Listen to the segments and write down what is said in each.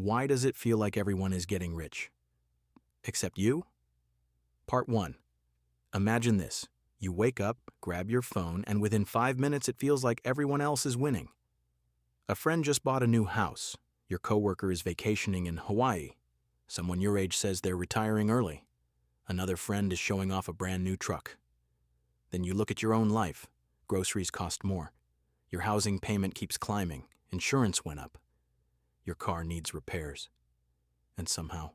Why does it feel like everyone is getting rich? Except you? Part 1. Imagine this. You wake up, grab your phone, and within 5 minutes it feels like everyone else is winning. A friend just bought a new house. Your coworker is vacationing in Hawaii. Someone your age says they're retiring early. Another friend is showing off a brand new truck. Then you look at your own life. Groceries cost more. Your housing payment keeps climbing. Insurance went up. Your car needs repairs. And somehow,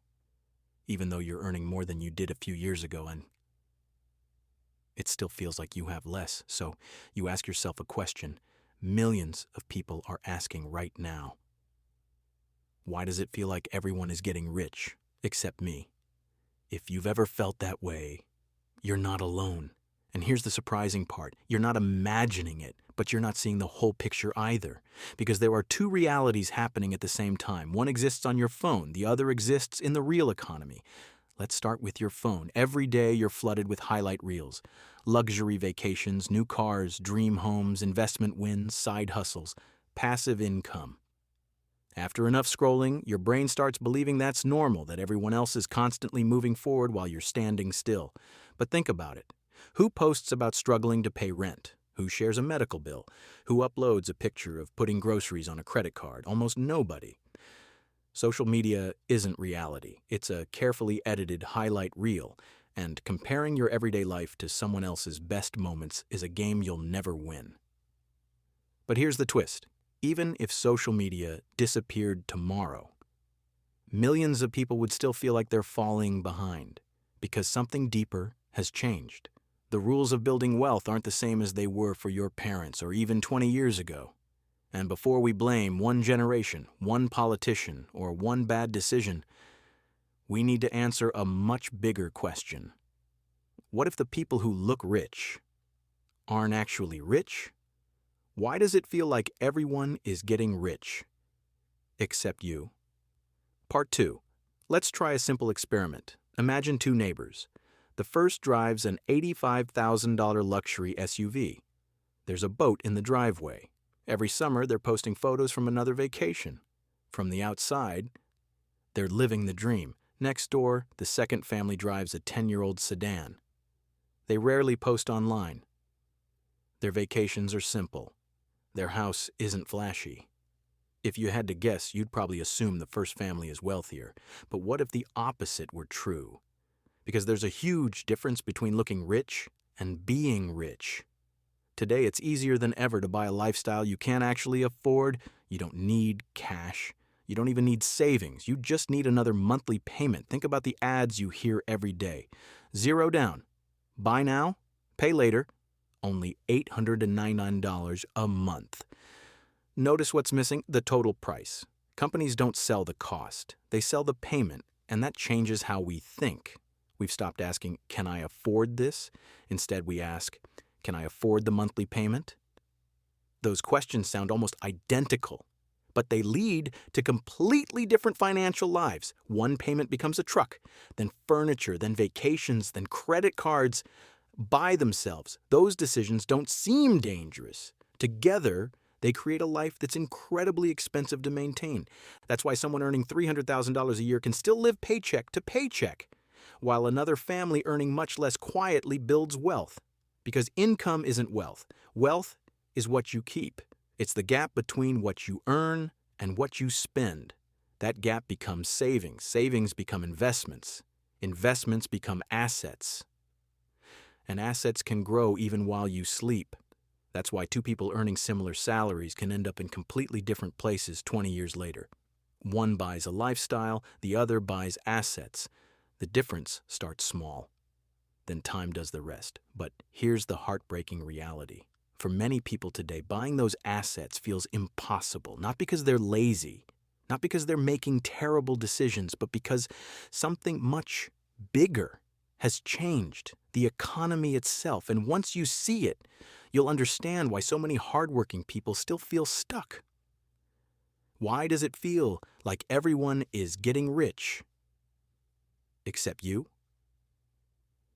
even though you're earning more than you did a few years ago, and it still feels like you have less. So you ask yourself a question millions of people are asking right now. Why does it feel like everyone is getting rich except me? If you've ever felt that way, you're not alone. And here's the surprising part. You're not imagining it, but you're not seeing the whole picture either. Because there are two realities happening at the same time. One exists on your phone. The other exists in the real economy. Let's start with your phone. Every day you're flooded with highlight reels. Luxury vacations, new cars, dream homes, investment wins, side hustles, passive income. After enough scrolling, your brain starts believing that's normal, that everyone else is constantly moving forward while you're standing still. But think about it. Who posts about struggling to pay rent? Who shares a medical bill? Who uploads a picture of putting groceries on a credit card? Almost nobody. Social media isn't reality. It's a carefully edited highlight reel, and comparing your everyday life to someone else's best moments is a game you'll never win. But here's the twist. Even if social media disappeared tomorrow, millions of people would still feel like they're falling behind because something deeper has changed. The rules of building wealth aren't the same as they were for your parents or even 20 years ago. And before we blame one generation, one politician, or one bad decision, we need to answer a much bigger question. What if the people who look rich aren't actually rich? Why does it feel like everyone is getting rich, except you? Part 2. Let's try a simple experiment. Imagine two neighbors. The first drives an $85,000 luxury SUV. There's a boat in the driveway. Every summer, they're posting photos from another vacation. From the outside, they're living the dream. Next door, the second family drives a 10-year-old sedan. They rarely post online. Their vacations are simple. Their house isn't flashy. If you had to guess, you'd probably assume the first family is wealthier. But what if the opposite were true? Because there's a huge difference between looking rich and being rich. Today, it's easier than ever to buy a lifestyle you can't actually afford. You don't need cash. You don't even need savings. You just need another monthly payment. Think about the ads you hear every day. Zero down. Buy now, pay later. Only $899 a month. Notice what's missing? The total price. Companies don't sell the cost. They sell the payment, and that changes how we think. We've stopped asking, can I afford this? Instead, we ask, can I afford the monthly payment? Those questions sound almost identical, but they lead to completely different financial lives. One payment becomes a truck, then furniture, then vacations, then credit cards. By themselves, those decisions don't seem dangerous. Together, they create a life that's incredibly expensive to maintain. That's why someone earning $300,000 a year can still live paycheck to paycheck, while another family earning much less quietly builds wealth. Because income isn't wealth. Wealth is what you keep. It's the gap between what you earn and what you spend. That gap becomes savings. Savings become investments. Investments become assets. And assets can grow even while you sleep. That's why two people earning similar salaries can end up in completely different places 20 years later. One buys a lifestyle, the other buys assets. The difference starts small. Then time does the rest. But here's the heartbreaking reality. For many people today, buying those assets feels impossible, not because they're lazy, not because they're making terrible decisions, but because something much bigger has changed, the economy itself. And once you see it, you'll understand why so many hardworking people still feel stuck. Why does it feel like everyone is getting rich, except you?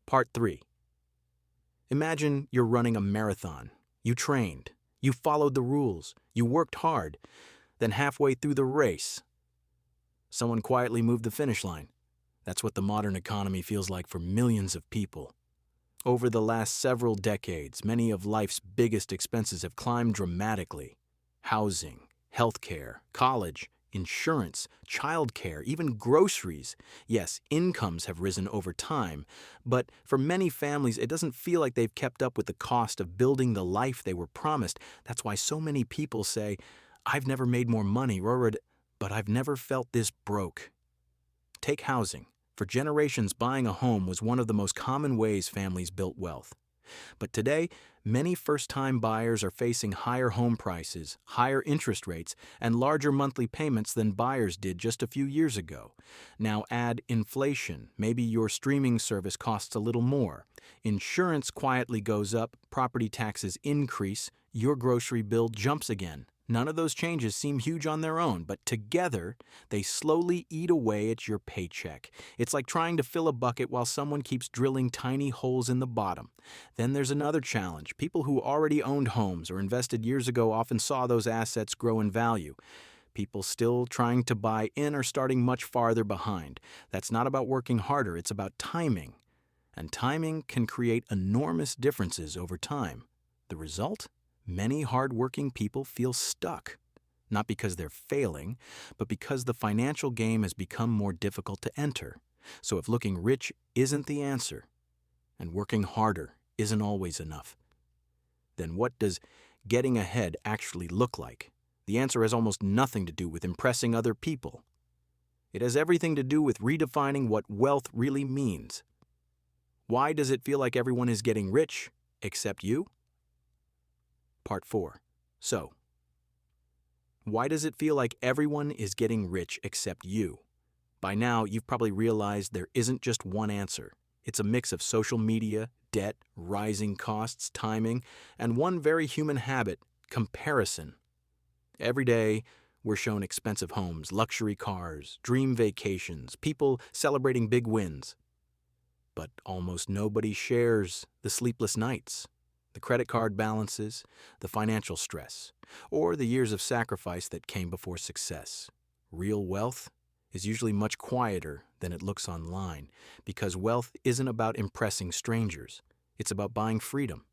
Part 3. Imagine you're running a marathon. You trained. You followed the rules. You worked hard. Then halfway through the race, someone quietly moved the finish line. That's what the modern economy feels like for millions of people. Over the last several decades, many of life's biggest expenses have climbed dramatically. Housing, healthcare, college, insurance, childcare, even groceries. Yes, incomes have risen over time, but for many families, it doesn't feel like they've kept up with the cost of building the life they were promised. That's why so many people say, "I've never made more money," but I've never felt this broke. Take housing. For generations, buying a home was one of the most common ways families built wealth. But today, many first-time buyers are facing higher home prices, higher interest rates, and larger monthly payments than buyers did just a few years ago. Now add inflation. Maybe your streaming service costs a little more. Insurance quietly goes up, property taxes increase, your grocery bill jumps again. None of those changes seem huge on their own, but together, they slowly eat away at your paycheck. It's like trying to fill a bucket while someone keeps drilling tiny holes in the bottom. Then there's another challenge. People who already owned homes or invested years ago often saw those assets grow in value. People still trying to buy in are starting much farther behind. That's not about working harder, it's about timing. And timing can create enormous differences over time. The result? Many hardworking people feel stuck, not because they're failing, but because the financial game has become more difficult to enter. So if looking rich isn't the answer, and working harder isn't always enough, then what does getting ahead actually look like? The answer has almost nothing to do with impressing other people. It has everything to do with redefining what wealth really means. Why does it feel like everyone is getting rich except you? Part 4. So, why does it feel like everyone is getting rich except you? By now, you've probably realized there isn't just one answer. It's a mix of social media, debt, rising costs, timing, and one very human habit, comparison. Every day, we're shown expensive homes, luxury cars, dream vacations, people celebrating big wins. But almost nobody shares the sleepless nights, the credit card balances, the financial stress, or the years of sacrifice that came before success. Real wealth is usually much quieter than it looks online, because wealth isn't about impressing strangers. It's about buying freedom.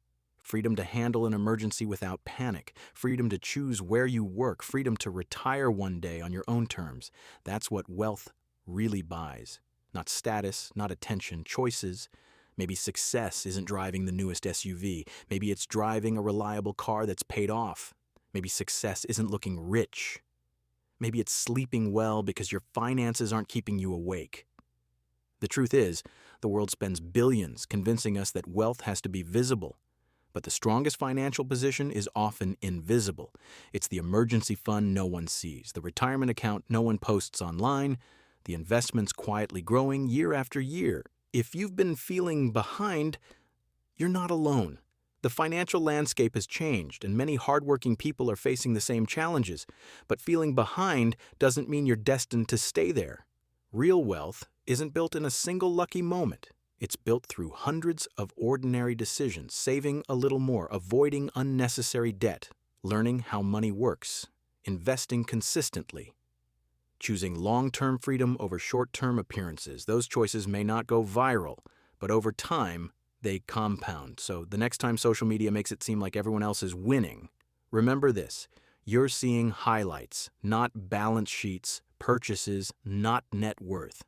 Freedom to handle an emergency without panic, freedom to choose where you work, freedom to retire one day on your own terms. That's what wealth really buys. Not status, not attention, choices. Maybe success isn't driving the newest SUV. Maybe it's driving a reliable car that's paid off. Maybe success isn't looking rich. Maybe it's sleeping well because your finances aren't keeping you awake. The truth is, the world spends billions convincing us that wealth has to be visible. But the strongest financial position is often invisible. It's the emergency fund no one sees, the retirement account no one posts online, the investments quietly growing year after year. If you've been feeling behind, you're not alone. The financial landscape has changed, and many hardworking people are facing the same challenges. But feeling behind doesn't mean you're destined to stay there. Real wealth isn't built in a single lucky moment. It's built through hundreds of ordinary decisions, saving a little more, avoiding unnecessary debt, learning how money works, investing consistently, choosing long-term freedom over short-term appearances. Those choices may not go viral, but over time, they compound. So the next time social media makes it seem like everyone else is winning, remember this: you're seeing highlights, not balance sheets, purchases, not net worth.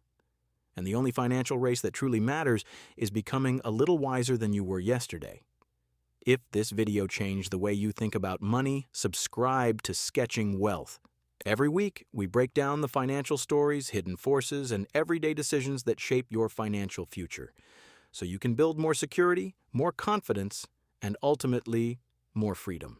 And the only financial race that truly matters is becoming a little wiser than you were yesterday. If this video changed the way you think about money, subscribe to Sketching Wealth. Every week, we break down the financial stories, hidden forces, and everyday decisions that shape your financial future, so you can build more security, more confidence, and ultimately, more freedom.